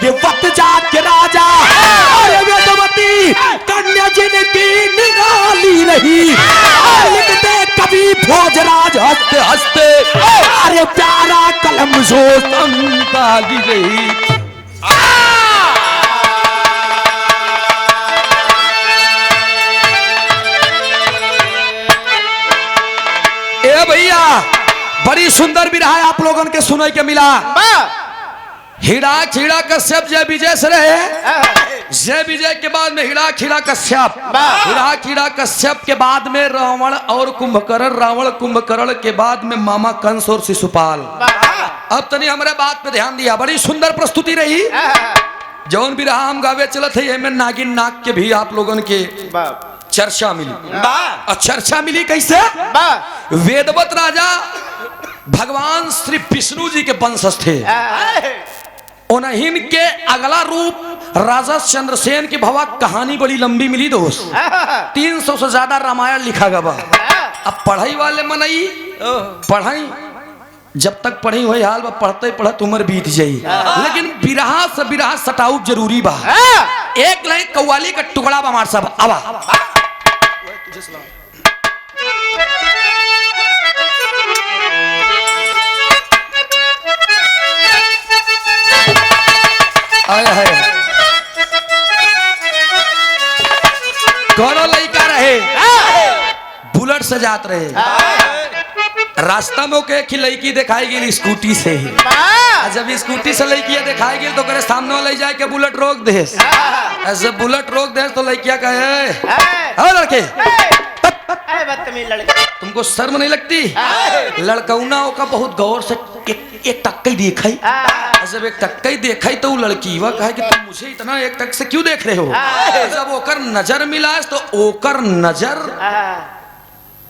वेदवत जात के राजा अरे वेदवती कन्या जिनकी निराली रही लिखते कभी भोजराज हंसते हंसते अरे प्यारा कलम जो संताली रही। ए भैया बड़ी सुंदर विरहा आप लोगों के सुने के मिला। हीरा खीरा कश्यप जय विजय से रहे। जय विजय के बाद में हीरा खीरा कश्यप, हीरा खीरा कश्यप के बाद में रावण और कुंभकर्ण, रावण कुंभकर्ण के बाद में मामा कंस और शिशुपाल। अब तनी हमारे बात पे ध्यान दिया, बड़ी सुंदर प्रस्तुति रही। जौन विरहा हम गावे चलत है में नागिन नाग के भी आप लोगों के चर्चा मिली। और चर्चा मिली कैसे? वेदवत राजा भगवान श्री विष्णु जी के वंशज थे। उन्हीं के अगला रूप राजा चंद्रसेन की भवा कहानी बड़ी लंबी मिली दोस्त। 300 से ज्यादा रामायण लिखा गया। अब पढ़ाई वाले मनई पढ़ाई जब तक पढ़ी हुई हाल पढ़ते पढ़त उम्र बीत जाई, लेकिन बिरहा से बिरहा सटाऊ जरूरी बा। एक लाइन कव्वाली का टुकड़ा बा हमार सब आवा। आया है कौनो लड़का रहे बुलेट से जात रहे, रास्ता में के एक लड़की दिखाई गई स्कूटी से ही। जब स्कूटी से लड़की दिखाई गई तो करे सामने ले जाए के बुलेट रोक दे। ऐसे बुलेट रोक दे तो लड़किया कहे लड़के तुमको शर्म नहीं लगती? लड़कौना का बहुत गौर से एक टक्का देखा। जब एक टक्का देखा तो लड़की वह कहे कि तुम मुझे इतना एक टक से क्यों देख रहे हो? जब ओकर नजर मिला तो ओकर नजर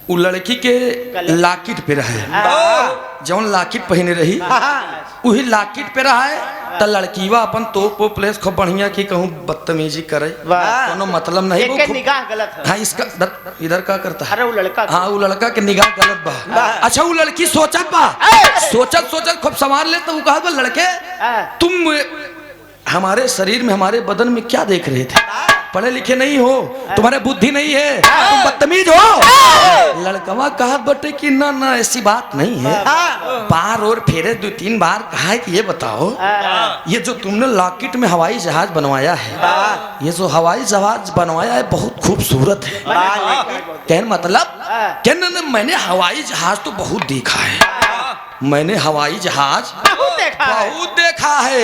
उ लड़की के लाकिट पे रहे। जौन लाकिट पहने रही वही लाकिट पे रहा है। तो लड़कीवा अपन तो प्लेस खूब बढ़िया की कहूँ बदतमीजी करे कोनो मतलब नहीं। वो निगाह गलत है। हाँ इसका इधर क्या करता है? अरे वो लड़का, हाँ वो लड़का के निगाह गलत बा। अच्छा वो लड़की सोचत बा, सोचत सोचत खूब संभाल ले तो वो कहा लड़के तुम हमारे शरीर में हमारे बदन में क्या देख रहे थे? पढ़े लिखे नहीं हो, तुम्हारे बुद्धि नहीं है, तुम बदतमीज हो। लड़कवा कहा बटे कि ना ना ऐसी बात नहीं है। बार और फेरे 2-3 बार कहा है कि ये बताओ ये जो तुमने लॉकेट में हवाई जहाज बनवाया है, ये जो हवाई जहाज बनवाया है बहुत खूबसूरत है। कहने मतलब कहने मैंने हवाई जहाज तो बहुत देखा है, मैंने हवाई जहाज बहुत देखा है,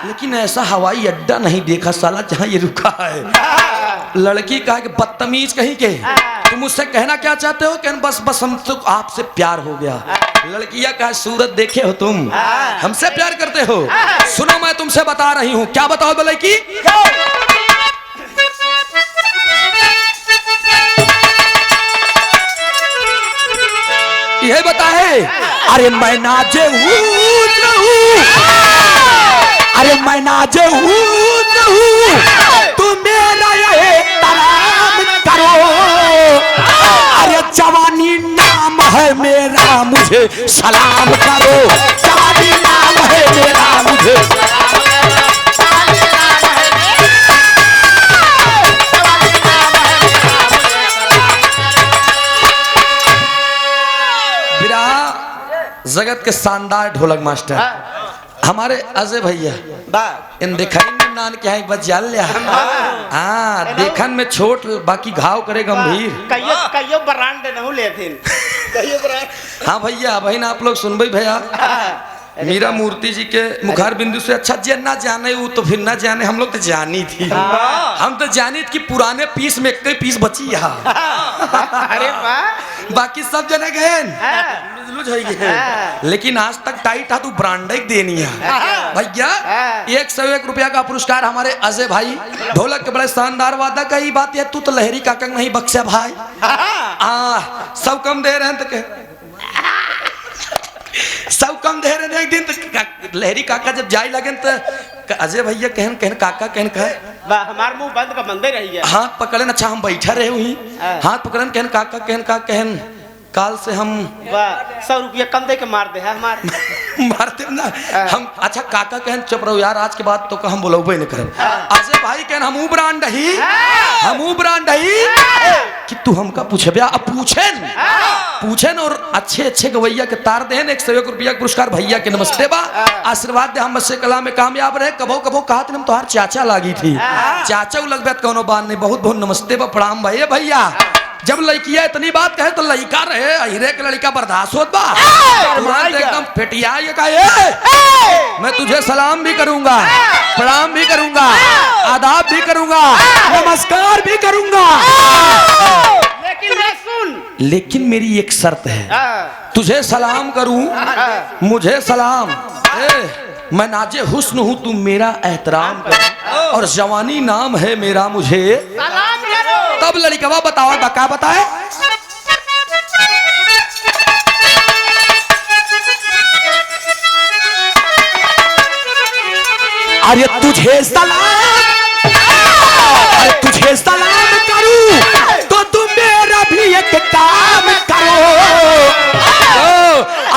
लेकिन ऐसा हवाई अड्डा नहीं देखा साला जहाँ ये रुका है। लड़की कहा कि बदतमीज कहीं के तुम मुझसे कहना क्या चाहते हो? कहने बस बस हम तो आपसे प्यार हो गया। लड़कियां कहा सूरत देखे हो तुम, हमसे प्यार करते हो? सुनो मैं तुमसे बता रही हूँ। क्या बताओ लड़की? यह बता है अरे मैं नाजे अरे मैं नाजे तू मेरा ये तराम करो। अरे जवानी नाम है मेरा मुझे सलाम करो, जवानी नाम है मेरा मुझे जगत के शानदार ढोलक मास्टर हमारे अजय भैया इन देखन में नान क्या है बस जान लिया। हाँ देखन में छोट बाकी घाव करे गंभीर। कईयो ब्रांड नहीं लेथिन कईयो ब्रांड। हाँ भैया बहन आप लोग सुन भाई भैया मीरा मूर्ति जी के मुखार बिंदु से अच्छा जे ना जाने वो तो फिर ना जाने, हम लोग तो जानी थी। हम तो जानी थी कि पुराने पीस में एक पीस बची यहाँ। अरे वाह बाकी सब जने गए लेकिन आज तक टाइट था तू ब्रांड देनी है भैया। 101 रुपया का पुरस्कार हमारे अजय भाई ढोलक के बड़े शानदार वादा का ही बात है। तू तो लहरी काका नहीं बख्शा भाई सब कम दे रहे हैं तो सब कम दे रहे हैं। एक दिन तो लहरी काका जब जाए लगे तो अजय भैया कहन कहन काका कहन कह हमार मुंह बंद का बंदे रही है। हाथ पकड़े अच्छा हम बैठा रहे हुई हाथ पकड़न कहन काका कहन का कहन काल से हम वाह 100 रुपया कम दे के मार दे है हमारे मारते ना हम। अच्छा काका कहन चुप रहो यार, आज के बाद तो हम बोलबे नहीं करब। अजय भाई कहन हमू ब्रांड ही कि तू हमका पूछबे। अब पूछेन और अच्छे अच्छे गवैया के तार देन 101 रुपया के पुरस्कार भैया के नमस्ते बा, आशीर्वाद दे हम बच्चे कला में कामयाब रहे। कबो कबो कहत हम तोहार चाचा लागी थी, चाचा लग कोनो बात नहीं, बहुत बहुत नमस्ते बा, प्रणाम भाई भैया। जब लड़किया इतनी बात कहे तो लड़का रहे अहिरे के लड़का बर्दाश्त होत बा, तुरंत एकदम फेटिया ये कहे मैं तुझे सलाम भी करूंगा, प्रणाम भी करूंगा, आदाब भी करूंगा, नमस्कार भी करूंगा, लेकिन मेरी एक शर्त है, तुझे सलाम करूं मुझे सलाम, मैं नाजे हुस्न हूं तू मेरा एहतराम कर, और जवानी नाम है मेरा मुझे सलाम करो। तब लड़कवा बताओ क्या बताए, अरे तुझे सलाम करूं तो तुम मेरा भी एक काम करो,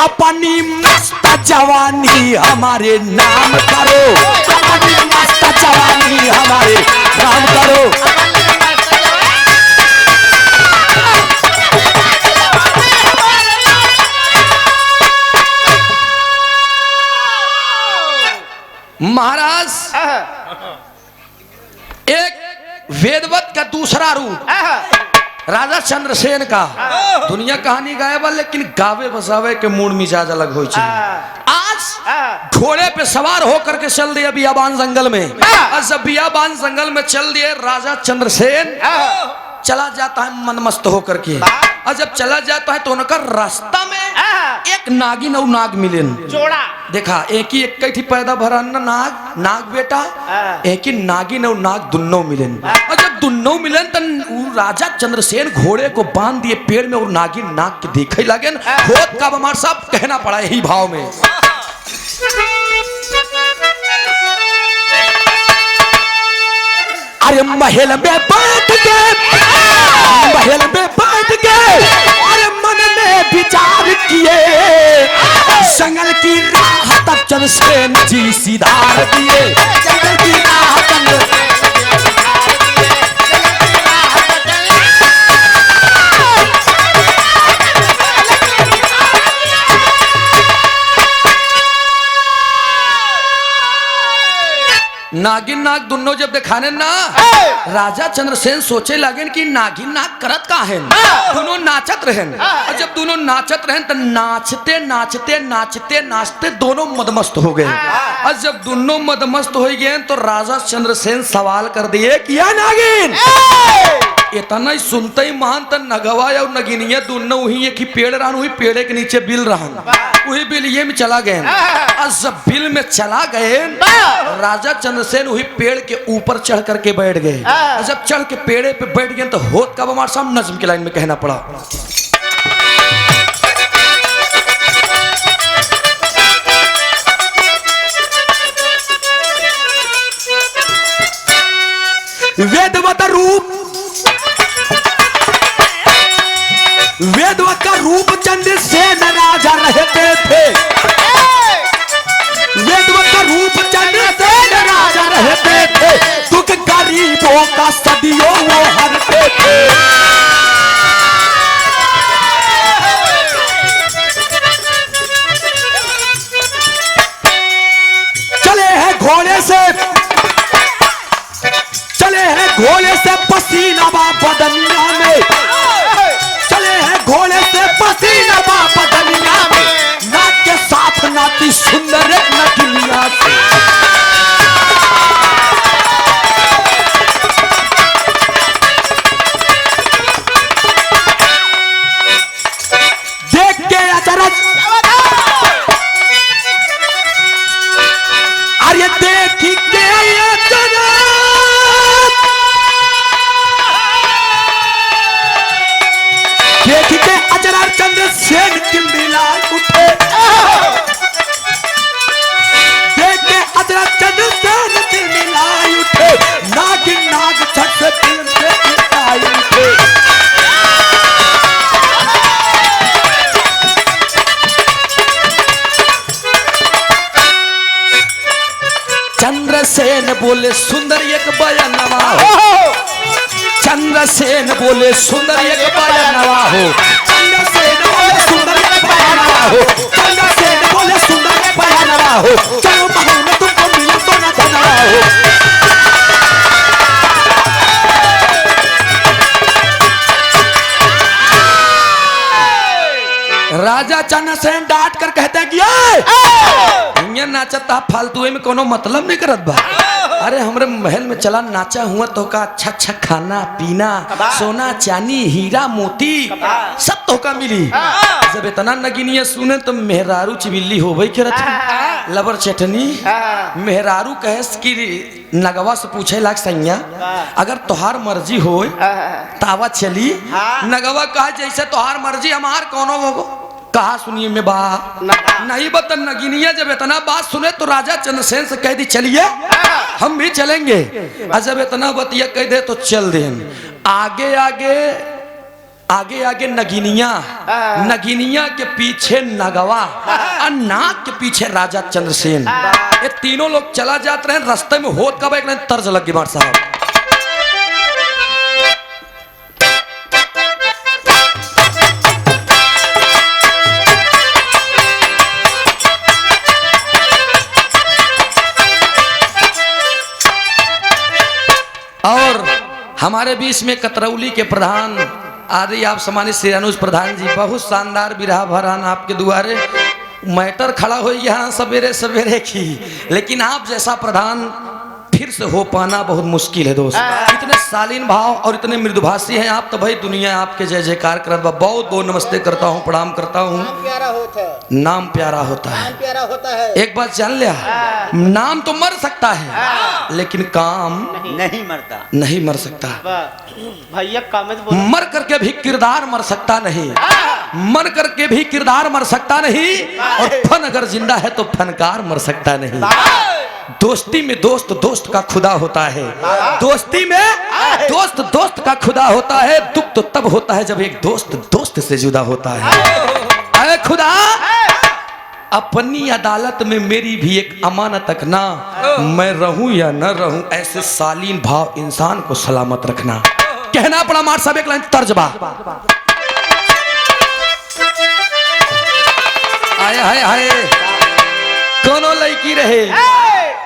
अपनी मस्त जवानी हमारे नाम करो, अपनी मस्त जवानी हमारे नाम करो। महाराज एक वेदवत का दूसरा रूप राजा चंद्रसेन का, दुनिया कहानी गायब लेकिन गावे बसावे के मूड मिजाज अलग हो। आज घोड़े पे सवार होकर के चल दिए बियाबान जंगल में, और जब बियाबान जंगल में चल दिए राजा चंद्रसेन चला जाता है मनमस्त होकर के, और जब चला जाता है तो उनका रास्ता में एक नागिन और नाग मिलन जोड़ा देखा, एक ही एक थी पैदा भरा नाग बेटा, एक ही नागिन और नाग दुन्नो मिलन, और जब दुन्नो मिलन तो राजा चंद्रसेन घोड़े को बांध दिए पेड़ में, और नागिन नाग के देखे लगे होत का हमार साहब कहना पड़ा यही भाव में, अरे महल में बैठ के अरे मन में विचार किए, जंगल की राह तक चंद्रसेन जी सिधार दिए, जंगल की राह तक नागिन नाग दोनों जब दिखाने ना राजा चंद्रसेन सोचे लगे कि नागिन नाग करत का है, दोनों नाचत रहें, और जब दोनों नाचत रहें तो नाचते नाचते नाचते नाचते दोनों मदमस्त हो गए, और जब दोनों मदमस्त हो गए तो राजा चंद्रसेन सवाल कर दिए कि या नागिन, इतना ही सुनते ही महान तन नगवा और नगिनिया दोनों वही एक ही पेड़ रहन, वही पेड़े के नीचे बिल रहन, वही बिल ये में चला गए, और जब बिल में चला गए राजा चंद्रसेन वही पेड़ के ऊपर चढ़ करके बैठ गए, और जब चढ़ के पेड़े पे बैठ गए तो होत कब हमारे सामने नज्म की लाइन में कहना पड़ा, वेदवत रूप वेदवत का रूप चंद्रसेन राजा रहते थे, वेदवत का रूप चंद्रसेन राजा रहते थे, दुख गरीबों का सदियों वो हरते थे, घोड़े से पसीना बा बदनिया में, चले हैं घोड़े से पसीना बा बदनिया में, नाक के साथ नाती सुंदर नटनिया से, देख के अचरज अरे देख के अचरज देख के अजरार चंद्रसेन की मिला उठे, देख के अजरार चंद्रसेन की मिला उठे, नागिन नाग छठ से फिल्म से उठाई उठे, चंद्रसेन बोले सुंदर एक बयानवा हो, चंद्रसेन बोले सुंदर एक बयानवा हो, चंद्रसेन बोले सुंदर एक बयानवा हो, चंद्रसेन बोले सुंदर एक बयानवा हो, चलो महल में तुमको मिले तो न धनवा हो। राजा चंद्रसेन डांट कर कहते हैं कि ये नाचता फालतू में कोनो मतलब नहीं करत बा। अरे हमरे महल में चला नाचा हुआ तो का अच्छा अच्छा खाना पीना सोना चांदी हीरा मोती सब तो का मिली। जब इतना नगिनिया सुने तो मेहरारू चिबिल्ली हो भाई के रथ लबर चटनी मेहरारू कहेस कि नगवा से पूछे लाग सैया अगर तोहार मर्जी हो तावा चली। नगवा कहा जैसे तोहार मर्जी हमार कोनो वो कहा सुनिए में बा नहीं बता। नगिनिया जब इतना बात सुने तो राजा चंद्रसेन से कह दी चलिए हम भी चलेंगे। और जब इतना बतिया कह दे तो चल दे। आगे आगे आगे आगे नगिनिया के पीछे नगवा और नाग के पीछे राजा चंद्रसेन। ये तीनों लोग चला जाते रहे। रास्ते में होत कब एक तर्ज लग गई मार साहब। और हमारे बीच में कतरौली के प्रधान आदि आप सम्मानित श्री अनुज प्रधान जी बहुत शानदार बिरहा भरान आपके दुआरे मैटर खड़ा हो यहाँ सवेरे सवेरे की। लेकिन आप जैसा प्रधान फिर से हो पाना बहुत मुश्किल है दोस्त। इतने शालीन भाव और इतने मृदुभाषी हैं आप तो भाई दुनिया आपके जय जयकार कर। बहुत बहुत नमस्ते करता हूँ प्रणाम करता हूँ। नाम प्यारा होता है। एक बात जान लिया नाम तो मर सकता है लेकिन काम नहीं मर सकता। भैया मर करके भी किरदार मर सकता नहीं। मर करके भी किरदार मर सकता नहीं। और फन अगर जिंदा है तो फनकार मर सकता नहीं। दोस्ती में दोस्त का खुदा होता है। दोस्ती में दोस्त का खुदा होता है। दुख तो तब होता है जब एक दोस्त से जुदा होता है। अरे खुदा अपनी अदालत में मेरी भी एक अमानत रखना। मैं रहूं या न रहूं ऐसे शालीन भाव इंसान को सलामत रखना। कहना पड़ा मार सब एक लाइन तर्जबा। आए हाय हाय कोनो लड़की रहे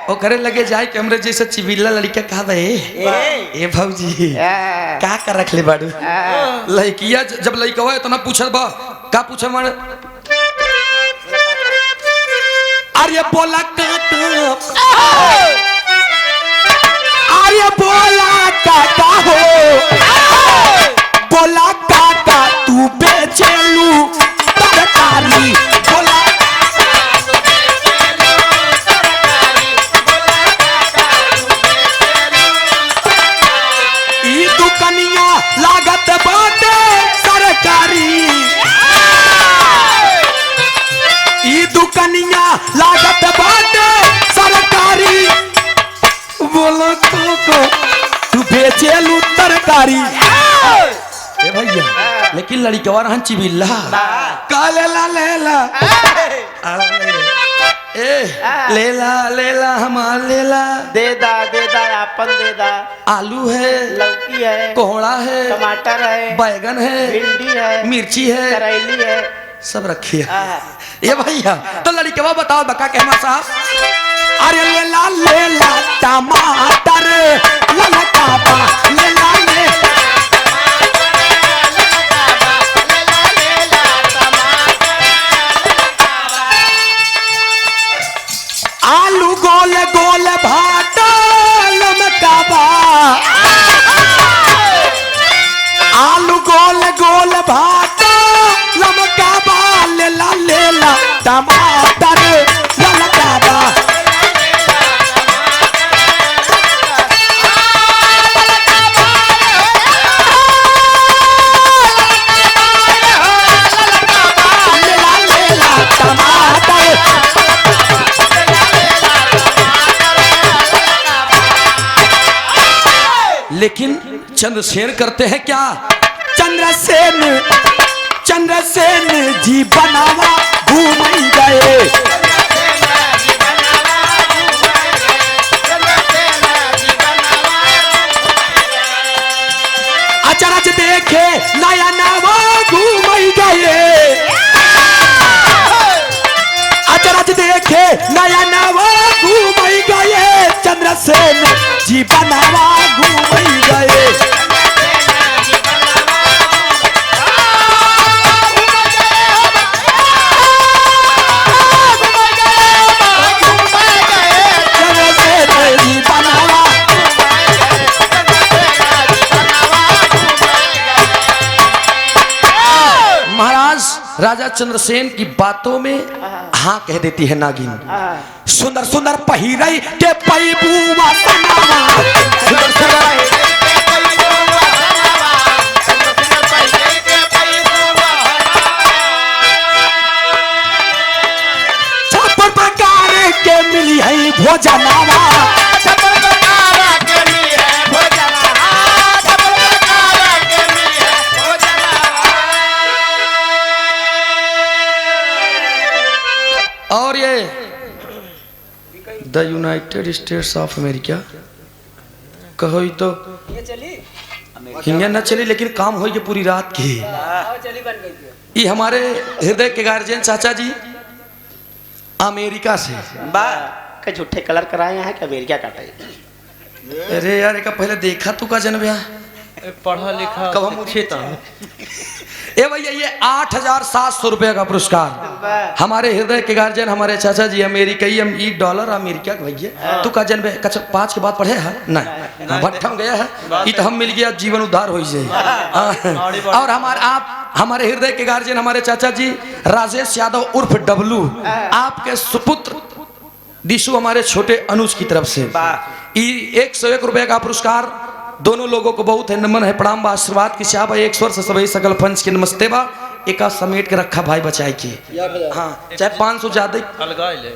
वो करे लगे जाए कि हमरे जैसे चिबिल्ला लड़का कहा ए भौजी का कर रख ले बाड़ू। लड़किया जब लड़का इतना पूछल बा का पूछे मारे अरे बोला अरे बोला काका हो बोला काका तू बेचेलू तरकारी बोला ई दुकनिया लागत बाटे सरकारी ई दुकनिया लागत बाटे सरकारी बोलो को तू बेचेलू तरकारी। ए भैया लेकिन लड़कवा रहन चिबिल्ला का लेला लेला हमार लेला दे दा अपन दे दा। आलू है लौकी है कोहड़ा है टमाटर है बैगन है भिंडी है मिर्ची है करेली है सब रखिए। ये भैया तो लड़कवा बताओ बका कहना साहब। अरे लेला टमाटर ललकाबा लेला आलू गोल गोल भाटा लमकाबा आलू गोल गोल भाटा लमकाबा लेला टमाटर ललकाबा। लेकिन चंद्रसेन करते हैं क्या। चंद्रसेन जी बनावा घूम गए अचरज देखे नया नवा घूम गए, अचरज देखे नया नवा घूम गए, चंद्रसेन जी बनवा घूम गए। महाराज राजा चंद्रसेन की बातों में हाँ कह देती है नागिन। सुंदर सुंदर पहिरई के पैबुआ सनावा, सुंदर सुंदर छप्पर प्रकार के मिली है भोजनावा, और ये द यूनाइटेड स्टेट्स ऑफ अमेरिका कहो तो हिंगा न चली, लेकिन काम हो पूरी रात की। ये हमारे हृदय के गार्जियन चाचा जी अमेरिका से के झूठे कलर कराए हैं कि अमेरिका काटे। अरे यार एक पहले देखा तू का जन भैया पढ़ा लिखा कब हम उठे था। ए भैया ये 8,700 रुपए का पुरस्कार हमारे हृदय के गार्जियन हमारे चाचा जी अमेरिकई हम ई डॉलर अमेरिका का भैया तू का जन कच्चा 5 के बाद पढ़े है नहीं भट्ठा गया है ये तो हम मिल गया जीवन उद्धार हो जाए। और हमारे हृदय के गार्जियन हमारे चाचा जी राजेश यादव उर्फ डब्लू आपके सुपुत्र दिशु हमारे छोटे अनुज की तरफ से 101 रुपए का पुरस्कार दोनों लोगों को बहुत है नमन है प्रणाम बा आशीर्वाद की चाह एक स्वर से सभी सकल पंच के नमस्ते बा एक समेट के रखा भाई बचाए की। हाँ चाहे 500 ज्यादा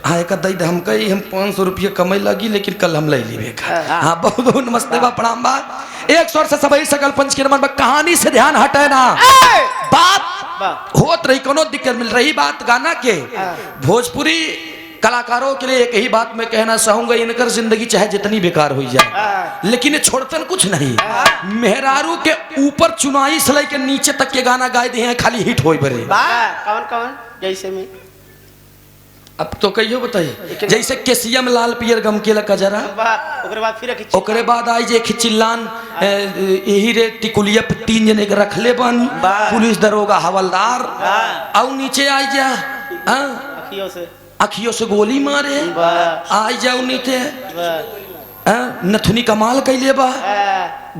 हाँ एक दई हम कही हम 500 रुपये कमाई लगी लेकिन कल हम ले ली। हाँ बहुत बहुत नमस्ते बा प्रणाम बा एक स्वर से सभी सकल पंच के नमन बा। कहानी से ध्यान हटे ना बात होत रही कोनो दिक्कत मिल रही बात गाना के भोजपुरी कलाकारों के लिए एक ही बात मैं कहना चाहूंगा इनकर जिंदगी चाहे जितनी बेकार हो जाए लेकिन ये छोड़तन कुछ नहीं। मेहरारू के ऊपर चुनाई से लेकर नीचे तक के गाना गाए दिए हैं खाली हिट होई बरे। कौन कौन जैसे में अब तो कहियो बताइए जैसे केसिया में लाल पियर गम के लगा जरा ओकरे बाद आई जे खिचिल्लान यही रे टिकुलिया पे 3 जने के रखले बन पुलिस दरोगा हवलदार और नीचे आई जा अखियों से गोली मारे आई जाओ नीचे नथुनी कमाल कैले बा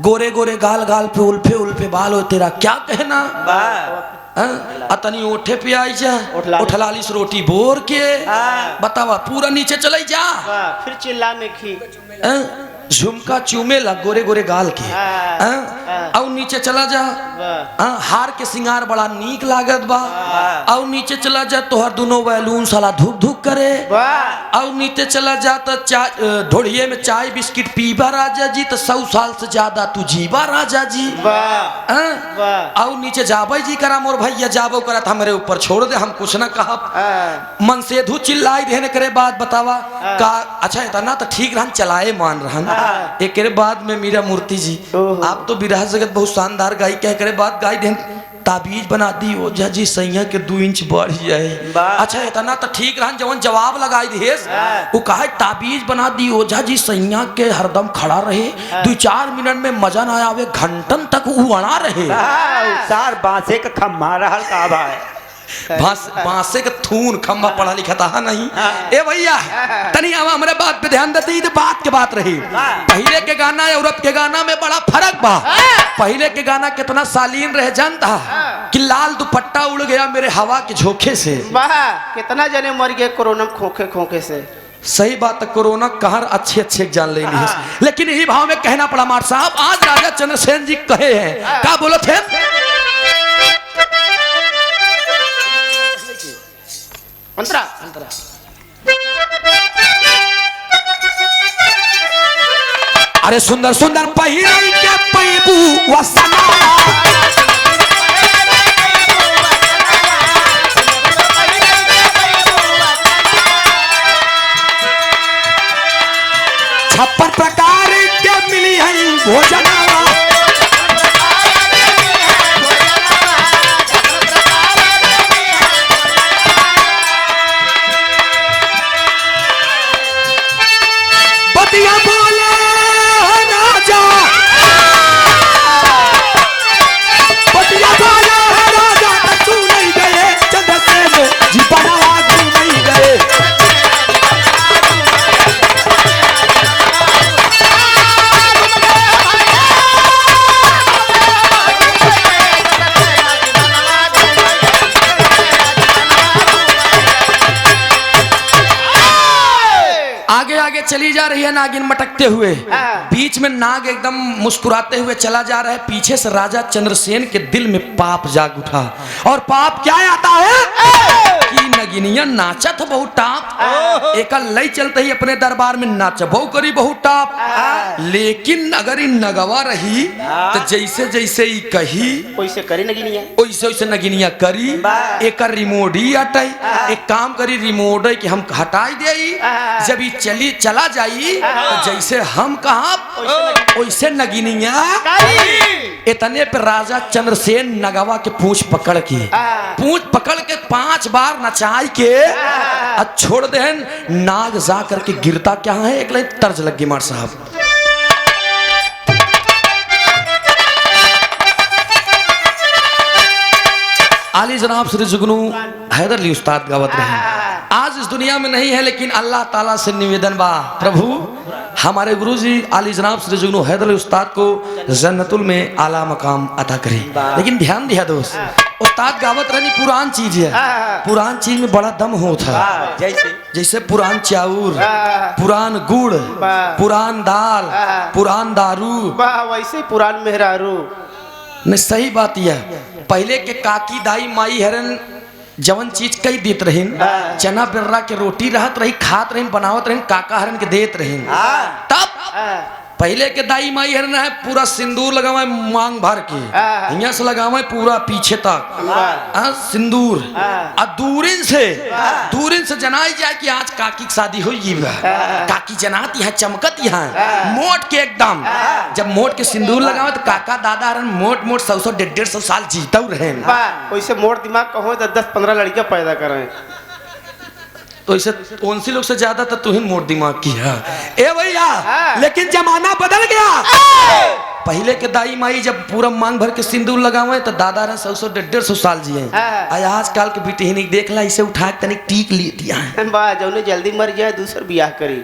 गोरे गोरे गाल गाल पे उल्फे उल्फे बाल हो तेरा क्या कहना अतनी ओठे पे आई जा उठलाली से रोटी बोर के बतावा पूरा नीचे चले जा फिर चिल्लाने की झुमका चूमे ला गोरे गोरे गाल के और नीचे चला जा हार के सिंगार बड़ा नीक लागत बा और नीचे चला जा तोहर दोनों बैलून साला धुक धुक करे और नीचे चला जा तो ढोड़िए में चाय बिस्किट पीबा राजा जी तो 100 साल से ज्यादा तू जीवा राजा जी और नीचे जाबे जी करा मोर भैया जाबो करा था मेरे ऊपर छोड़ दे हम कुछ ना कहा मन से धू चिल्लाई देने करे बात बतावा का अच्छा इतना तो ठीक रहन चलाए मान रहन एक बाद में मीरा मूर्ति जी आप तो विरह जगत बहुत शानदार गाई कह करे बात गाई दें ताबीज बना दी ओझा जी सैया के 2 इंच बढ़ जाए अच्छा इतना तो ठीक रहन जवन जवाब लगाई दिए वो कहा ताबीज बना दी ओझा जी सैया के हरदम खड़ा रहे 2-4 मिनट में मजा ना आवे घंटन तक वो अड़ा रहे सार बांसे का खम्मा रहल का भाई बांसे के थून खम्बा पढ़ा लिखा था नहीं। ए भैया तनी अब हमारे बात पे ध्यान देते ही तो बात के बात रही पहले के गाना और अब के गाना में बड़ा फर्क बा। पहले के गाना कितना शालीन रहे जानता कि लाल दुपट्टा उड़ गया मेरे हवा के झोंके से कितना जने मर गए कोरोना खोखे खोखे से। सही बात है कोरोना कहर अच्छे जान ले लेकिन यही भाव में कहना पड़ा मार साहब आज राजा चंद्रसेन जी कहे हैं क्या बोलो थे अंतरा अरे सुंदर सुंदर पहिरई के पैबू वसना छप्पर प्रकार के मिली है भोजनावा चली जा रही है नागिन मटकते हुए, बीच में नाग एकदम मुस्कुराते हुए चला जा रहा है। पीछे से राजा चंद्रसेन के दिल में पाप जाग उठा, और पाप क्या आता है कि नगिनिया नाचत बहुत टाप, एक लई चलते ही अपने दरबार में नाचबो करी बहुत टाप। लेकिन अगर इन नगवा रही तो जैसे जैसे ही कही वैसे करी नगिनिया, वैसे वैसे नगिनिया करी। एक रिमोट ही हटाई, एक काम करी रिमोट कि हम हटाई दे, जब ये चली चला जाई तो जैसे हम कहा वैसे नगिनिया। इतने पे राजा चंद्रसेन नगवा के पूंछ पकड़ के 5 बार नचाई के छोड़ दे। नाग जा करके गिरता क्या है, एक लाइन तर्ज लग गई मार साहब। आली जनाब श्री जुगनू हैदर अली उस्ताद गावत रहे, आज इस दुनिया में नहीं है, लेकिन अल्लाह ताला से निवेदन बा प्रभु हमारे गुरुजी आली जनाब श्री जुगनू हैदर अली उस्ताद को जन्नतुल में आला मकाम अता करे। लेकिन ध्यान दिया दोस्त, उस्ताद गावत रहनी पुरान चीज है, पुरान चीज में बड़ा दम होता है। जैसे पुरान चाउर, पुरान गुड़, पुरान दाल, पुरान दारू, वैसे पुरान मेहरारू। नहीं सही बात यह, पहले के काकी दाई माई हरन जवन चीज कई देत रहीन, चना बिर्रा के रोटी रहत रही, खात रहीन, बनावत रहीन, काका हरन के देत रहीन। तब पहले के दाई माई हरन है पूरा सिंदूर लगावे मांग भर के, यहाँ से लगावे पूरा पीछे तक सिंदूर, और दूरिन से जनाई जाए कि आज काकी की शादी हुई, काकी जनाती है चमकत यहाँ मोट के एकदम। जब मोट के सिंदूर लगावे तो काका दादा हरन मोट 100-150 साल जीता रहे। वैसे मोट दिमाग कहो तो 10-15 लड़कियां पैदा करें, तो इसे उनसी लोग से ज्यादा तो तू ही मोट दिमाग की है ए भैया। लेकिन जमाना बदल गया, पहले के दाई माई जब पूरा मांग भर के सिंदूर लगावे तो दादा ने 100-150 साल जिए। आजकल के बेटी नहीं देख ला, इसे उठा के तनिक टीक ले दिया है, जौने जल्दी मर जाए दूसर ब्याह करी।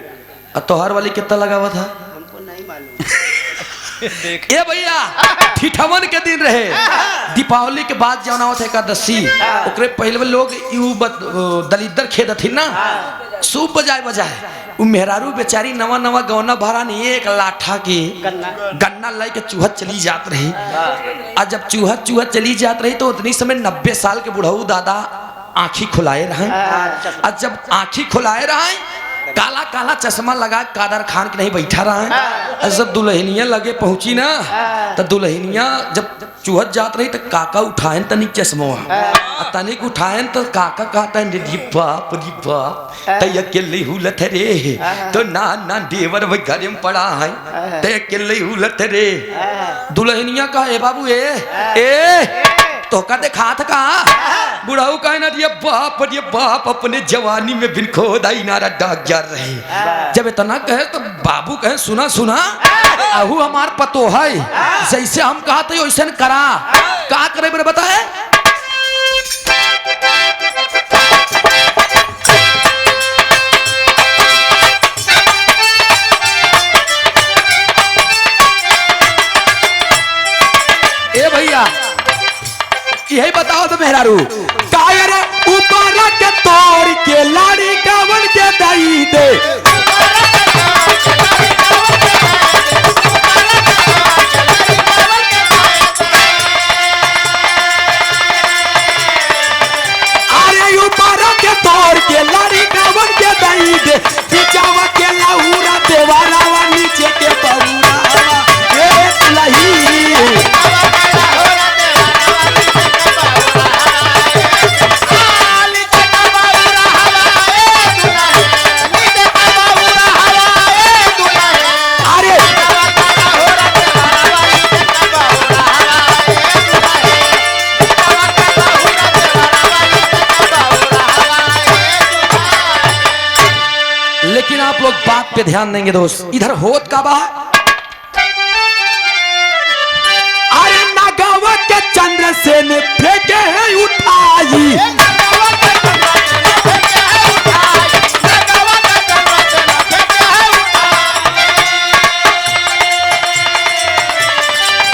और तोहर वाली कितना लगावा था हमको नहीं मालूम। ए भैया ठिठवन के दिन रहे, दीपावली के बाद जौन आवत है एकादशी, ओकरे पहले लोग दलिदर खेद थी ना, सूप बजाए उ मेहरारू बेचारी नवा गौना भरा नहीं, एक लाठा के गन्ना लाई के चूहत चली जात रही। और जब चूहत चली जात रही तो उतनी समय 90 साल के बुढ़ऊ दादा आँखी खुलाए रहे। और जब आँखी खुलाए रहे, काला काला चश्मा लगा कादर खान के नहीं बैठा रहा है। जब दुल्हनिया लगे पहुंची ना, तो दुल्हनिया जब चूहत जात रही तो काका उठाए तनिक चश्मा, तनिक उठाए तो काका कहता है रे बाप तय अकेले हुलत रे, तो ना देवर भाई घर में पड़ा है तय अकेले हुलत रे। दुल्हनिया कहा ए बाबू ए तो का देखा था का बुढ़ाऊ का ना ये बाप अपने जवानी में बिन खोदाई नारा डाक जा रहे। जब इतना कहे तो बाबू कहे सुना आहू हमार पतो है, जैसे हम कहा तो वैसे करा, का करे मेरे बताए। ए भैया यही बताओ तो मेहरारू कायर ऊपर के तोड़ के लाड़ी कावन के दई दे, अरे ऊपर के तोड़ के लाड़ी कावन के दई दे, बिचावा के लाऊरा देवारा नीचे के परूरा एक लही। लेकिन आप लोग बात पे ध्यान देंगे दोस्त, इधर होत का बा, अरे नागावा के चंद्रसेन फेंके है उठाई,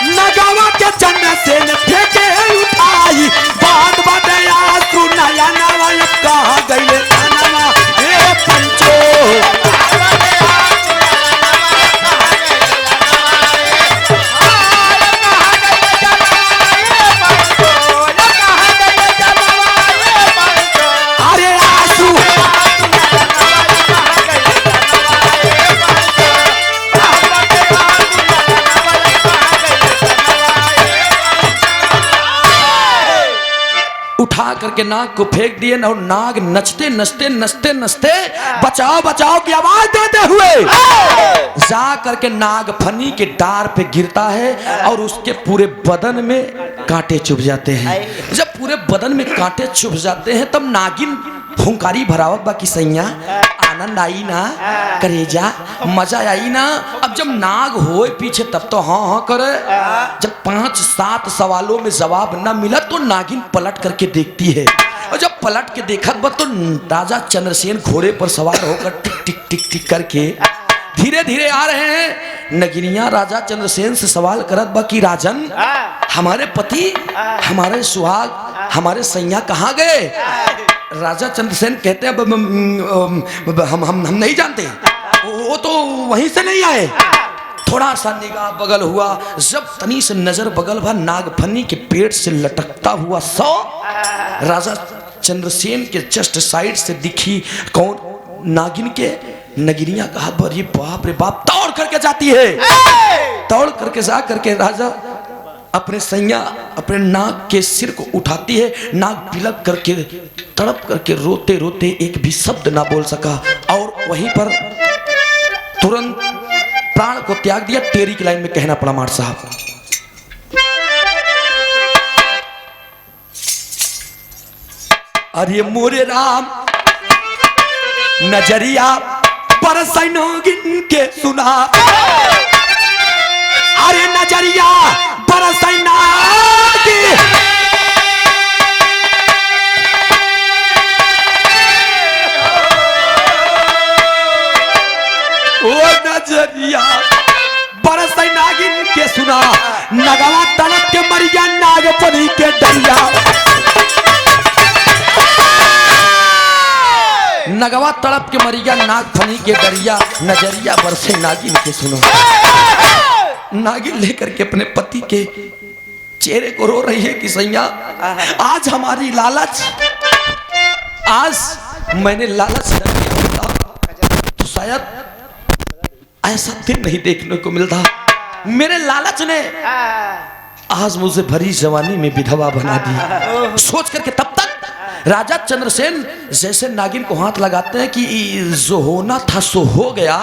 नागावा के चंद्रसेन फेंके है उठाई, बात बदया सुनाया नवा कहा गईले नवा ए पंचो। जा करके नाग को फेंक दिए और नाग नचते नचते नचते नचते बचाओ बचाओ की आवाज देते हुए जा करके नाग फनी के डार पे गिरता है और उसके पूरे बदन में कांटे चुभ जाते हैं। जब पूरे बदन में कांटे चुभ जाते हैं तब नागिन हुंकारी भरावत बाकी सैया आनंद आई ना करेजा मजा आई ना। अब जब नाग होए पीछे तब तो हाँ हाँ करे। जब 5-7 सवालों में जवाब न मिला तो नागिन पलट करके देखती है और जब पलट के देखा तो राजा चंद्रसेन घोड़े पर सवार होकर टिक टिक टिक टिक करके धीरे धीरे आ रहे हैं। नगिनिया राजा चंद्रसेन से सवाल करत बा कि राजन हमारे पति हमारे सुहाग हमारे सैया कहाँ गए। राजा चंद्रसेन कहते हैं हम नहीं जानते, वो तो वहीं से नहीं आए। थोड़ा सा निगाह बगल हुआ, जब तनी से नजर बगल भा नागफनी के पेट से लटकता हुआ सौ राजा चंद्रसेन के जस्ट साइड से दिखी कौन नागिन के। नगिनिया कहा बड़ी बाप रे बाप, दौड़ करके जाती है। दौड़ करके जा करके राजा अपने सैया अपने नाग के सिर को उठाती है। नाग बिलक करके तड़प करके रोते रोते एक भी शब्द ना बोल सका और वहीं पर तुरंत प्राण को त्याग दिया। टेरी की लाइन में कहना पड़ा मार साहब, अरे मोरे राम नजरिया बरसै नागिन के सुना, अरे नजरिया बरसै नागिन, ओ नजरिया बरसै नागिन के सुना, नगवा तड़प के मरिया नागफनी के डरिया, नगवा तड़प के मरिया नागफनी के डरिया, नजरिया बरसे नागिन के सुनो। नागिन लेकर के अपने पति के चेहरे को रो रही है कि सैया आज हमारी लालच, आज मैंने लालच न किया होता तो शायद ऐसा दिन नहीं देखने को मिलता। मेरे लालच ने आज मुझे भरी जवानी में विधवा बना दी। सोच करके तब तक राजा चंद्रसेन जैसे नागिन को हाथ लगाते हैं कि जो होना था सो हो गया,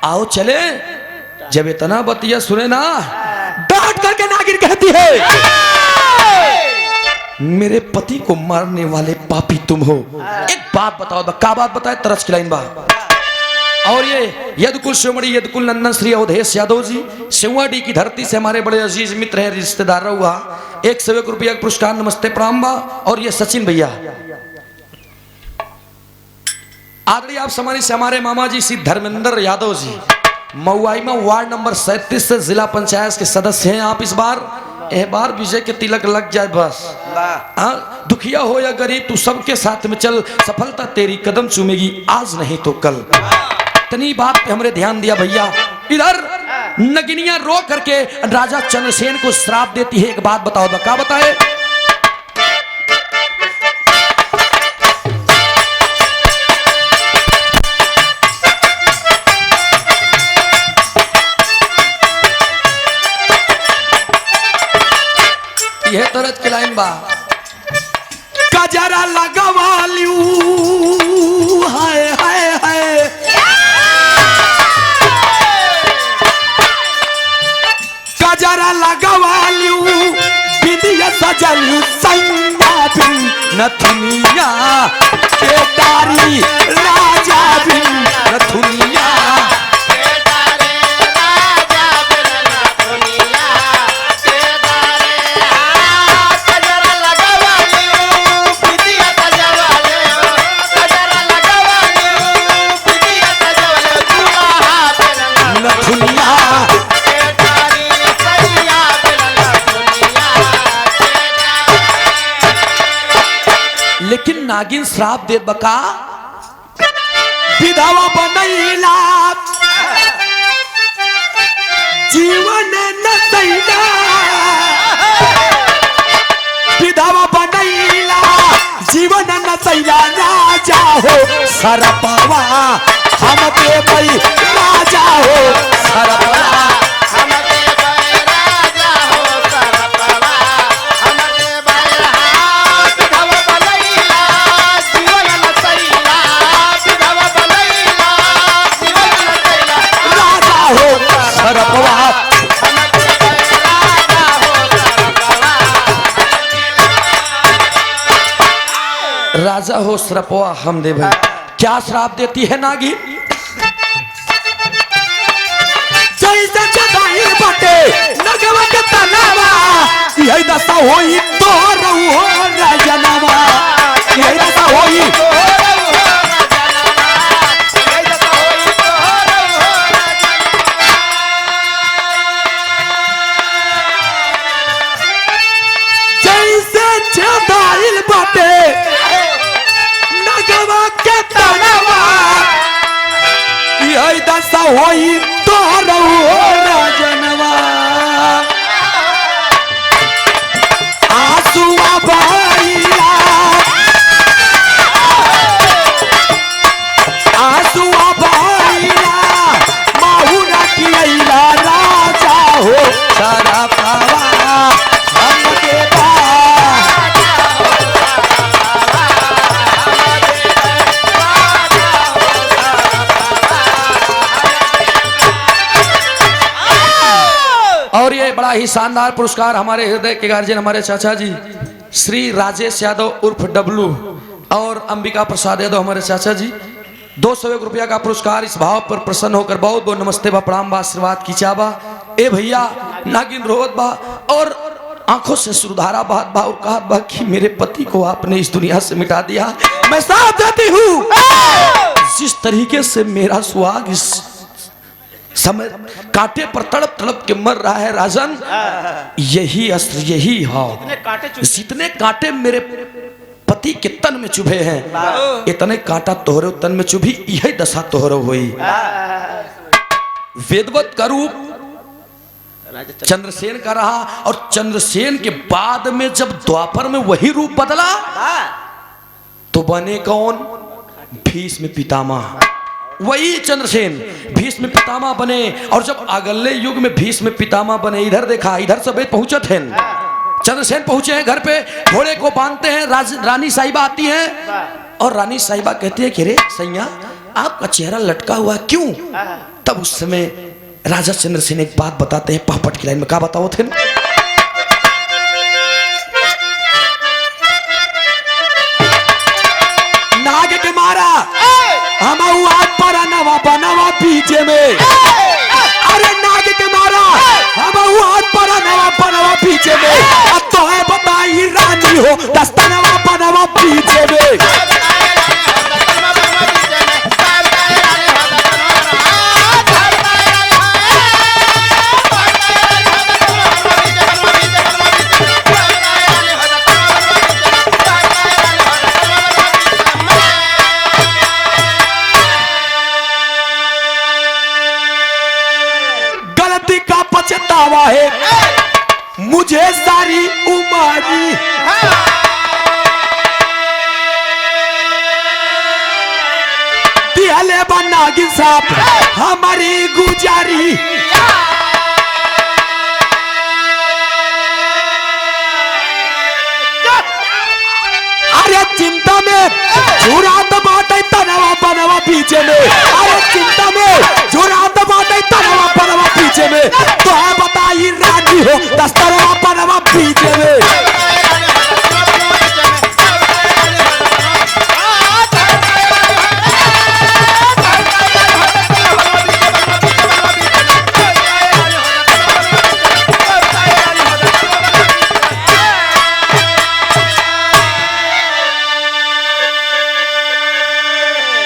आओ चले। जब इतना बतिया सुने ना डांट करके नागिन कहती है मेरे पति को मारने वाले पापी तुम हो। एक बात बताओ, क्या बात बताए? तरस की लाइन बा। और ये यदकुल शिवमणि यदकुल नंदन श्री अवधेश यादव जी शिववाड़ी की धरती से हमारे बड़े अजीज मित्र हैं, रिश्तेदार हुआ। 101 रुपया पुरस्कार नमस्ते प्रणाम बा। और ये सचिन भैया आदरणीय आप समानी से हमारे मामा जी श्री धर्मेंद्र यादव जी मऊआई में वार्ड नंबर 37 से जिला पंचायत के सदस्य हैं। आप इस बार विजय के तिलक लग जाए बस। दुखिया हो या गरीब तू सबके साथ में चल, सफलता तेरी कदम चूमेगी आज नहीं तो कल। इतनी बात पे हमरे ध्यान दिया भैया। इधर नगिनिया रो करके राजा चंद्रसेन को श्राप देती है। एक बात बताओ, क्या बताए? यह तरज की लाइन बा, कजरा लगवा लियू हाय हाय हाय, कजरा लगवा लियू विधिया सजल सैया बिन नथुनिया के दारी राजा बिन नथुनिया, लेकिन नागिन श्राप दे बका विधवा बनैला जीवन न सैला, विधवा बनैला जीवन न सैला, राजा हो सरपवा हम पे भाई राजा हो सरपवा, राजा हो श्रपवा हम दे भाई। क्या श्राप देती है नागिन? जैसे जदाई बटे नगवा के तनावा, यही दशा होई तो रहो राजनवा, यही दशा होई जैसे जदाई बटे नगवा के तनावा, यही दशा होई तो रहो राजनवा। आंसुआ बहाइला, आंसुआ बहाइला, माहुरा किया राजा हो सारा पावा हम देवा। और ये बड़ा ही शानदार पुरस्कार हमारे हृदय के गार्जियन हमारे चाचा जी श्री राजेश यादव उर्फ डब्लू और अंबिका प्रसाद यादव हमारे चाचा जी 201 रुपया का पुरस्कार इस भाव पर प्रसन्न होकर बहुत बहुत नमस्ते बा प्रणाम बा आशीर्वाद की चाबा। ए भैया नागिन रोहत बा और आंखों से सुधारा बात बा और कहा बा कि मेरे पति को आपने इस दुनिया से मिटा दिया। मैं साथ जाती हूँ जिस तरीके से मेरा सुहाग इस समय कांटे पर तड़प तड़प के मर रहा है राजन, यही अस्त्र यही जितने कांटे मेरे पति के तन में चुभे हैं इतने कांटा तोहरे तन में चुभी, यही दशा तोहरो हुई। वेदवत का रूप चंद्रसेन का रहा और चंद्रसेन के बाद में जब द्वापर में वही रूप बदला तो बने कौन? भीष्म पितामह। वही चंद्रसेन भीष्म पितामह बने और जब अगले युग में भीष्म पितामह बने, इधर देखा, इधर सब पहुंचे थे, चंद्रसेन पहुंचे हैं घर पे, घोड़े को बांधते हैं, रानी साहिबा आती हैं और रानी साहिबा कहती है कि रे सैया आपका चेहरा लटका हुआ क्यों? तब उस समय राजा चंद्रसेन एक बात बताते हैं पापट की लाइन में। क्या बताओ थे? नाग के मारा हम पर नवा बनवा पीछे में, अरे नाग के मारा हम पर नवा बनवा पीछे में, अब तो है बताई रानी हो दस्तनवा बनवा पीछे में। पछतावा है मुझे सारी उम्र, दिहले नागिन साहब हमारी गुजारी। अरे चिंता में झुरात बाटे तनवा बनवा पीछे में, अरे चिंता में झुरात बाटे तनवा बनवा पीछे में, तो है बताई रानी हो दस्तरवा बनवा पीछे में।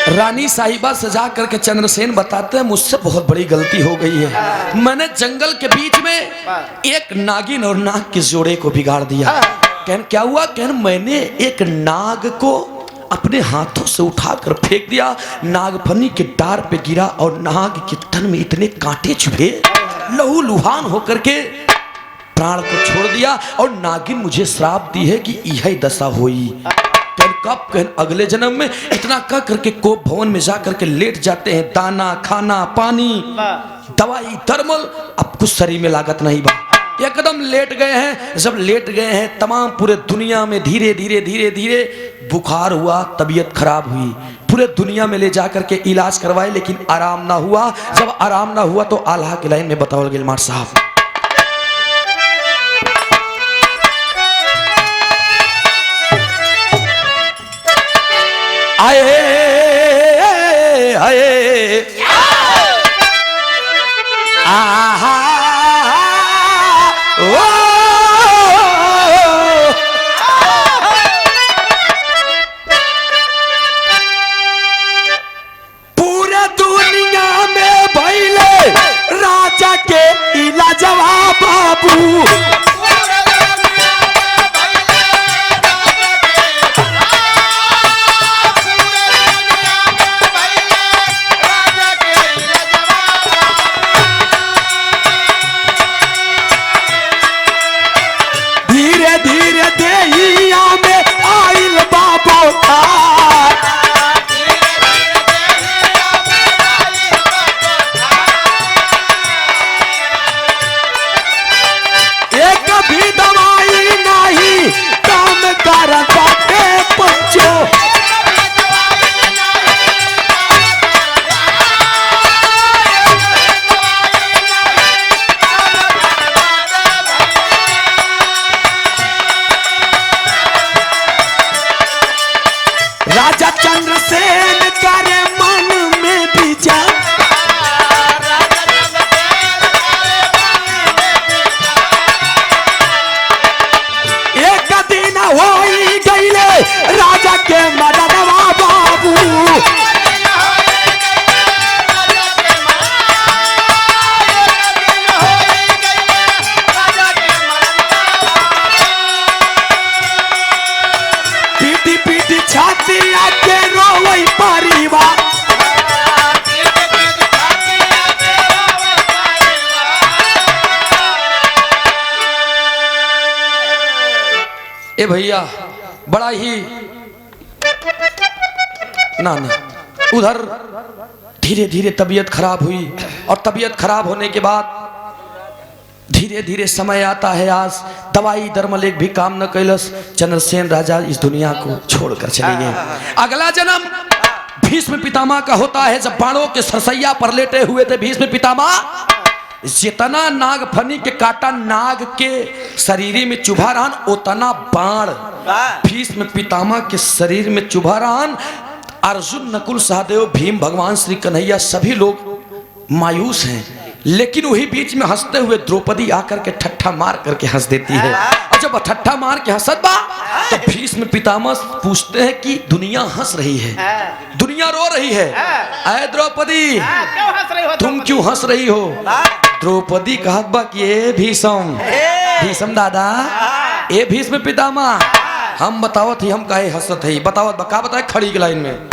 रानी साहिबा सजा करके चंद्रसेन बताते हैं मुझसे बहुत बड़ी गलती हो गई है, मैंने जंगल के बीच में एक नागिन और नाग के जोड़े को बिगाड़ दिया। कहन क्या हुआ? कहन मैंने एक नाग को अपने हाथों से उठाकर फेंक दिया, नागफनी के डार पे गिरा और नाग के तन में इतने कांटे चुभे, लहू लुहान होकर के प्राण को छोड़ दिया और नागिन मुझे श्राप दी है कि यही दशा हुई। कब? कहन अगले जन्म में। इतना कह करके कोप भवन में जा करके लेट जाते हैं, दाना खाना पानी दवाई थर्मल, अब कुछ शरीर में लागत नहीं बा, एकदम लेट गए हैं। जब लेट गए हैं तमाम पूरे दुनिया में धीरे धीरे धीरे धीरे बुखार हुआ, तबीयत खराब हुई, पूरे दुनिया में ले जा करके इलाज करवाए लेकिन आराम ना हुआ। जब आराम ना हुआ तो आल्हा की लाइन में बताओ गिलमार साहब, आए आए आहा ओ पूरे दुनिया में भइले राजा के इलाजवा बाबू धीरे धीरे देहिया में आइल बाबू एक भी दवाई नहीं काम कर पाते बच्चों राजा चंद्रसेन करे मन में विचार एक दिन हो गईले राजा के मदनवा बाबू पीटी पीटी छाती आके रोवई परिवार ए भैया बड़ा ही ना उधर धीरे धीरे तबीयत खराब हुई और तबीयत खराब होने के बाद धीरे धीरे समय आता है आज दवाई दरमलेक भी काम न कैलस चंद्रसेन राजा इस दुनिया को छोड़कर चले गए। अगला जन्म भीष्म पितामह का होता है जब बाणों के सरसैया पर लेटे हुए थे भीष्म पितामह जितना नागफनी के काटा नाग के शरीर में चुभा रहन उतना बाण भीष्म पितामह के शरीर में चुभा रहन। अर्जुन नकुल सहदेव भीम भगवान श्री कन्हैया सभी लोग मायूस हैं लेकिन वही बीच में हंसते हुए द्रौपदी आकर के ठट्ठा मार करके हंस देती है और जब ठट्ठा मार के हंसत बा तो भीष्म पितामह पूछते हैं कि दुनिया हंस रही है दुनिया रो रही है अरे द्रौपदी तुम क्यों हंस रही हो। द्रौपदी कहत बा कि ए भीष्म दादा ए भीष्म पितामह हम बतावत ही हम काहे हंसत है बतावत बका बताए खड़ी के लाइन में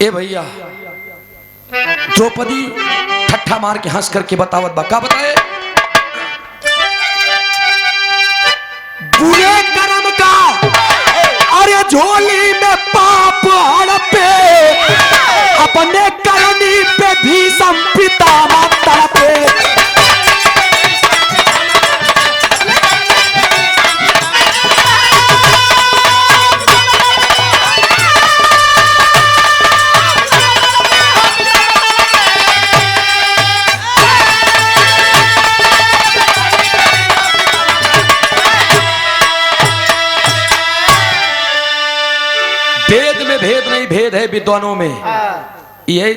ए भैया द्रौपदी ठट्ठा मार के हंस करके बतावत बका बताए बुरे कर्म का अरे झोली में पाप हड़पे अपने करनी पे भीष्म पितामह तड़पे भेद में भेद नहीं भेद है विद्वानों में ये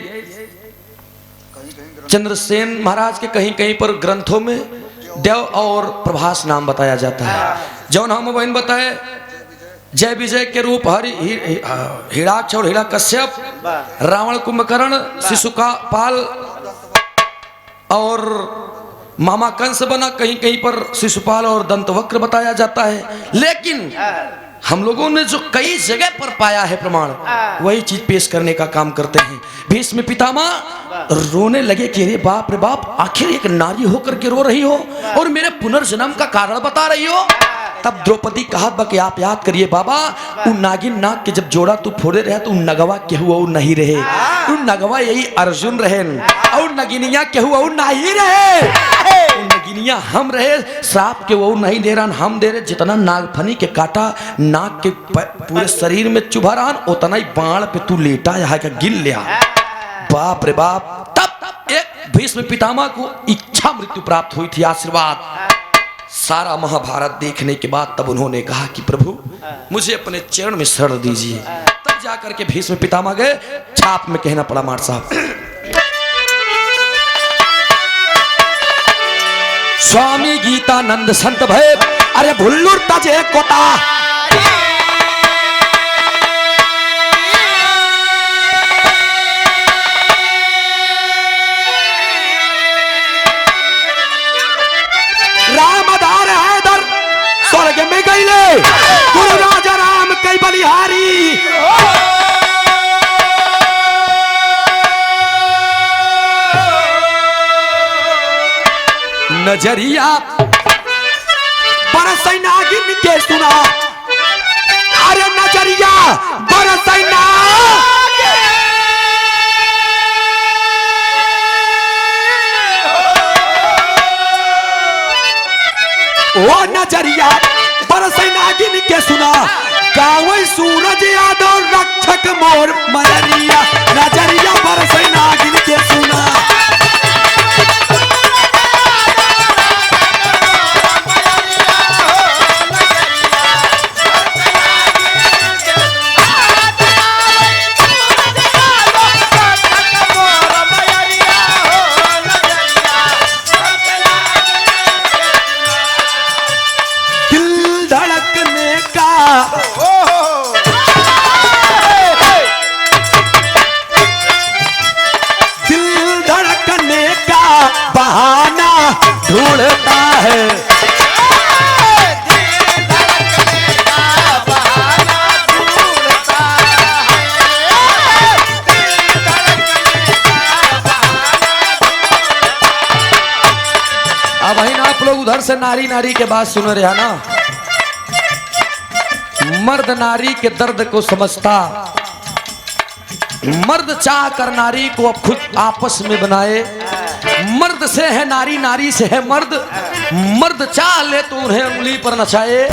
चंद्रसेन महाराज के कहीं कहीं पर ग्रंथों में देव और प्रभास नाम बताया जाता है जौन हम बहन बताए जय विजय के रूप हिरण्याक्ष और हिरण्यकश्यप रावण कुंभकर्ण शिशुपाल और मामा कंस बना कहीं कहीं पर शिशुपाल और दंतवक्र बताया जाता है लेकिन हम लोगों ने जो कई जगह पर पाया है प्रमाण वही चीज पेश करने का काम करते हैं। भीष्म पितामह रोने लगे कि अरे बाप रे बाप आखिर एक नारी होकर के रो रही हो और मेरे पुनर्जन्म का कारण बता रही हो। तब द्रौपदी कहा कि आप याद करिए बाबा उ नागिन नाग के जब जोड़ा तू फोड़े रहे तो नगवा के हुआ नहीं रहे नगवा यही अर्जुन रहे और नगिनिया के हुआ नहीं रहे नगिनिया हम रहे श्राप के वो नहीं दे रहा हम दे रहे जितना नागफनी के काटा नाग के पूरे शरीर में चुभा रहा उतना ही बाण पे तू लेटा यहाँ का गिन लिया बाप रे बाप। तब एक भीष्म पितामह को इच्छा मृत्यु प्राप्त हुई थी, आशीर्वाद। सारा महाभारत देखने के बाद तब उन्होंने कहा कि प्रभु मुझे अपने चरण में शरण दीजिए। तब जाकर के भीष्म पितामह गए, छाप में कहना पड़ा मार साहब। स्वामी गीतानंद संत भय, अरे भुल्लुर तजे कोता, रामदार हैदर स्वर्ग में गईले, गुरु राजा राम कई बलिहारी। नजरिया बरसै नागिन के सुना, अरे नजरिया बरसै ओ नजरिया बरसै नागिन के सुना, गाँव सूरज यादव रक्षक मोर मयरिया, नजरिया बरसै नागिन के सुना। बहाना ढूंढता है, अब वही ना आप लोग उधर से नारी नारी के बात सुन रहे हैं ना। मर्द नारी के दर्द को समझता, मर्द चाह कर नारी को अब खुद आपस में बनाए। मर्द से है नारी, नारी से है मर्द, मर्द चाह ले तो उन्हें उंगली पर नचाए।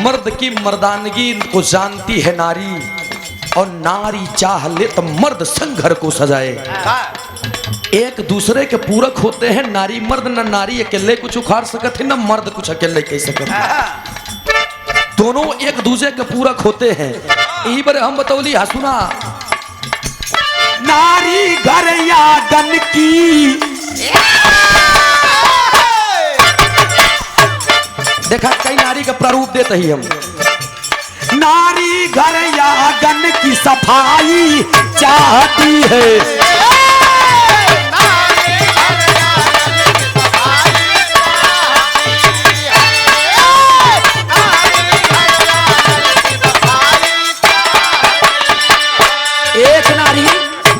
मर्द की मर्दानगी को जानती है नारी, और नारी चाह ले तो मर्द संघर को सजाए। एक दूसरे के पूरक होते हैं नारी मर्द, न नारी अकेले कुछ उखाड़ सकते हैं, न मर्द कुछ अकेले कह सकते। दोनों एक दूसरे के पूरक होते हैं। यही पर हम बतौली हसुना, नारी घर यागन की, देखा कई नारी का प्रारूप देते ही हम। नारी घर यागन की सफाई चाहती है, एक नारी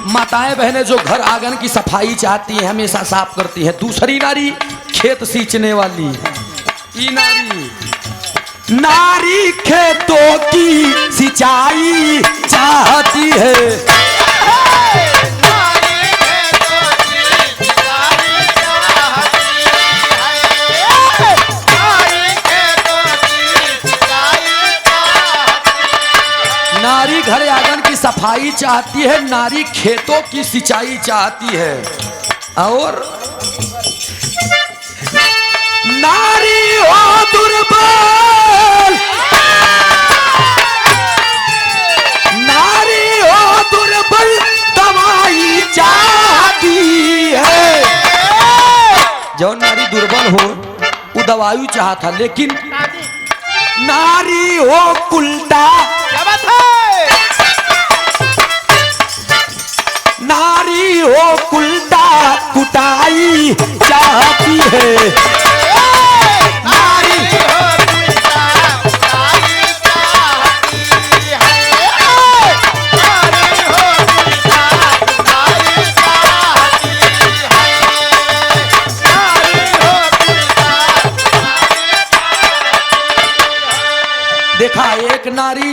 माताएं बहनें जो घर आंगन की सफाई चाहती हैं, हमेशा साफ करती हैं। दूसरी नारी खेत सींचने वाली, ये नारी खेतों की सिंचाई चाहती है। नारी घर आंगन की सफाई चाहती है, नारी खेतों की सिंचाई चाहती है। और नारी हो दुर्बल, नारी हो दुर्बल दवाई चाहती है। जो नारी दुर्बल हो वो दवाई चाहता, लेकिन नारी हो उल्टा, नारी हो उल्टा कुटाई चाहती है। नारी हो उल्टा कुटाई चाहती है, नारी हो उल्टा कुटाई चाहती है, नारी हो उल्टा। देखा, एक नारी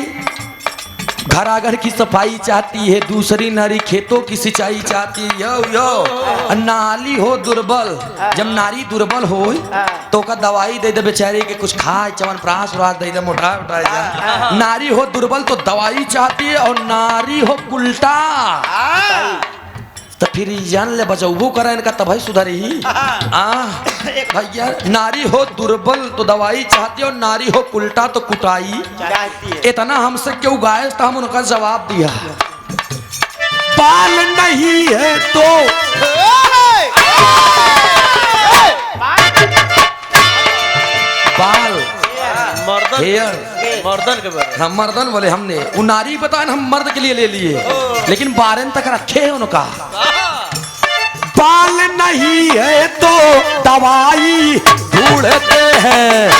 घर आंगन की सफाई चाहती है, दूसरी नारी खेतों की सिंचाई चाहती है। यो यो नाली हो दुर्बल, जब नारी दुर्बल हो तो का दवाई दे दे बेचारी के, कुछ खाए चवन प्रास उरास दे दे, मोटा उठा जा। नारी हो दुर्बल तो दवाई चाहती है, और नारी हो उल्टा तो फिर ई जान ले बचाऊ करा इनका तभी सुधरी ही भैया। नारी हो दुर्बल तो दवाई चाहती हो, नारी हो उल्टा तो कुटाई चाहती है। इतना हमसे क्यों गाय तो हम उनका जवाब दिया, बाल नहीं है तो बाल हेयर मर्दन के बारे हम मर्दन बोले हमने, वो नारी बताए हम मर्द के लिए ले लिए, लेकिन 12 तक रखे हैं उनका। बाल नहीं है तो दवाई ढूंढते हैं,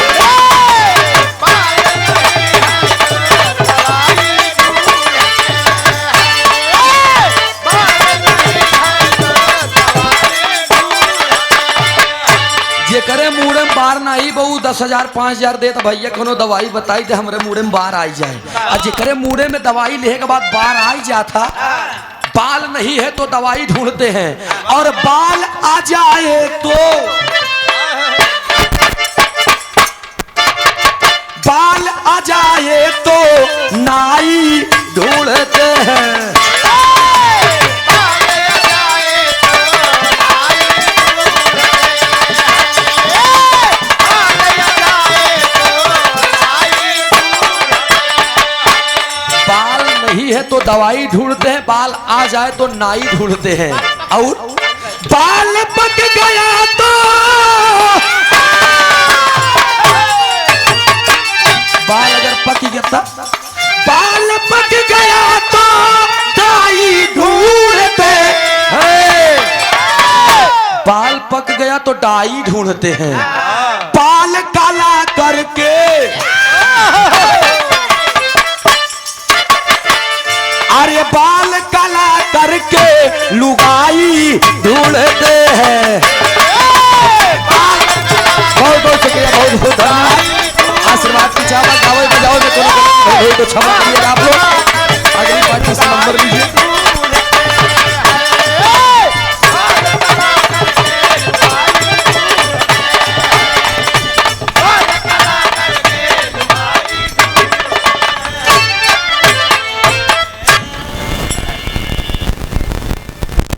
जे करे मुड़े में बार नहीं बहु 10,000 5,000 दे तो भैया कोनो दवाई बताई दे हमरे मुड़े में बार आई जाए। और जे करे मुड़े में दवाई लेने के बाद बार आई जाता, बाल नहीं है तो दवाई ढूंढते हैं, और बाल आ जाए तो बाल आ जाए तो नाई ढूंढते हैं। है तो दवाई ढूंढते हैं, बाल आ जाए तो नाई ढूंढते हैं, और बाल पक गया तो बाल अगर पक गया, बाल पक गया तो नाई ढूंढते हैं, बाल पक गया तो डाई ढूंढते हैं, बाल काला करके अरे बाल